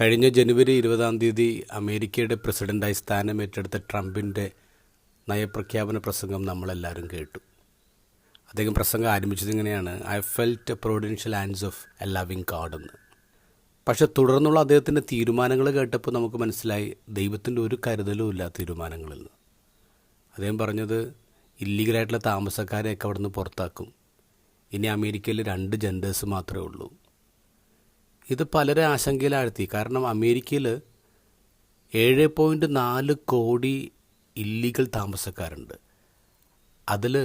കഴിഞ്ഞ ജനുവരി 20 അമേരിക്കയുടെ പ്രസിഡൻ്റായി സ്ഥാനമേറ്റെടുത്ത ട്രംപിൻ്റെ നയപ്രഖ്യാപന പ്രസംഗം നമ്മളെല്ലാവരും കേട്ടു. അദ്ദേഹം പ്രസംഗം ആരംഭിച്ചത് ഇങ്ങനെയാണ്: I felt providential hands of A loving God എന്ന്. പക്ഷെ തുടർന്നുള്ള അദ്ദേഹത്തിൻ്റെ തീരുമാനങ്ങൾ കേട്ടപ്പോൾ നമുക്ക് മനസ്സിലായി ദൈവത്തിൻ്റെ ഒരു കരുതലും ഇല്ല തീരുമാനങ്ങളിൽ നിന്ന്. അദ്ദേഹം പറഞ്ഞത് ഇല്ലീഗലായിട്ടുള്ള താമസക്കാരെയൊക്കെ അവിടെ നിന്ന് പുറത്താക്കും. ഇനി അമേരിക്കയിൽ 2 ജെൻഡേഴ്സ് മാത്രമേ ഉള്ളൂ. ഇത് പലരെ ആശങ്കയിലാഴ്ത്തി. കാരണം അമേരിക്കയിൽ 7.4 കോടി ഇല്ലീഗൽ താമസക്കാരുണ്ട്. അതിൽ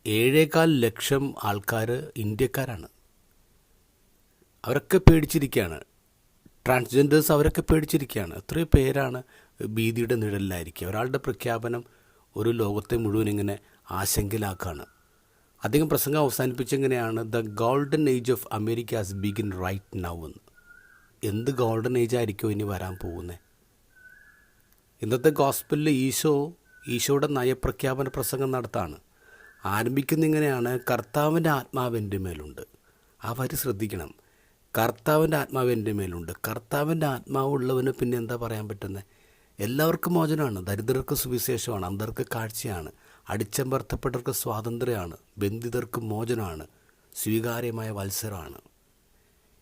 7.25 ലക്ഷം ആൾക്കാർ ഇന്ത്യക്കാരാണ്. അവരൊക്കെ പേടിച്ചിരിക്കുകയാണ്. ട്രാൻസ്ജെൻഡേഴ്സ് അവരൊക്കെ പേടിച്ചിരിക്കുകയാണ്. എത്രയോ പേരാണ് ഭീതിയുടെ നിഴലിലായിരിക്കുക. ഒരാളുടെ പ്രഖ്യാപനം ഒരു ലോകത്തെ മുഴുവൻ ഇങ്ങനെ ആശങ്കയിലാക്കുകയാണ്. അദ്ദേഹം പ്രസംഗം അവസാനിപ്പിച്ചെങ്ങനെയാണ്: the golden age of America has begin right now എന്ന്. എന്ത് ഗോൾഡൻ ഏജ് ആയിരിക്കും ഇനി വരാൻ പോകുന്നത്? ഇന്നത്തെ ഗോസ്പലിൽ ഈശോയുടെ നയപ്രഖ്യാപന പ്രസംഗം നടത്താണ്. ആരംഭിക്കുന്ന ഇങ്ങനെയാണ്: കർത്താവിൻ്റെ ആത്മാവ് എൻ്റെ മേലുണ്ട്. ആ വരി ശ്രദ്ധിക്കണം. കർത്താവിൻ്റെ ആത്മാവ് എൻ്റെ മേലുണ്ട്. കർത്താവിൻ്റെ ആത്മാവ് ഉള്ളവന് പിന്നെ എന്താ പറയാൻ പറ്റുന്നത്? എല്ലാവർക്കും മോചനമാണ്. ദരിദ്രർക്ക് സുവിശേഷമാണ്. അന്ധർക്ക് കാഴ്ചയാണ്. അടിച്ചമർത്തപ്പെട്ടവർക്ക് സ്വാതന്ത്ര്യമാണ്. ബന്ധിതർക്ക് മോചനമാണ്. സ്വീകാര്യമായ വത്സരമാണ്.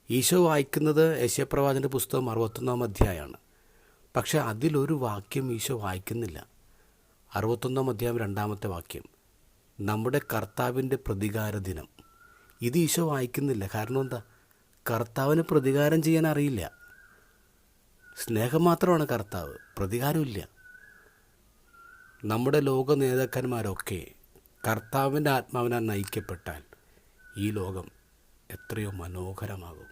ഈശോ വായിക്കുന്നത് യെശയ്യാപ്രവാചകൻ്റെ പുസ്തകം 61-ാം അധ്യായമാണ്. പക്ഷേ അതിലൊരു വാക്യം ഈശോ വായിക്കുന്നില്ല. 61-ാം അധ്യായം 2-ാമത്തെ വാക്യം, നമ്മുടെ കർത്താവിൻ്റെ പ്രതികാര ദിനം. ഇത് ഈശോ വായിക്കുന്നില്ല. കാരണം എന്താ? കർത്താവിന് പ്രതികാരം ചെയ്യാൻ അറിയില്ല. സ്നേഹം മാത്രമാണ് കർത്താവ്, പ്രതികാരമില്ല. നമ്മുടെ ലോക നേതാക്കന്മാരൊക്കെ കർത്താവിൻ്റെ ആത്മാവിനാൽ നയിക്കപ്പെട്ടാൽ ഈ ലോകം എത്രയോ മനോഹരമാകും.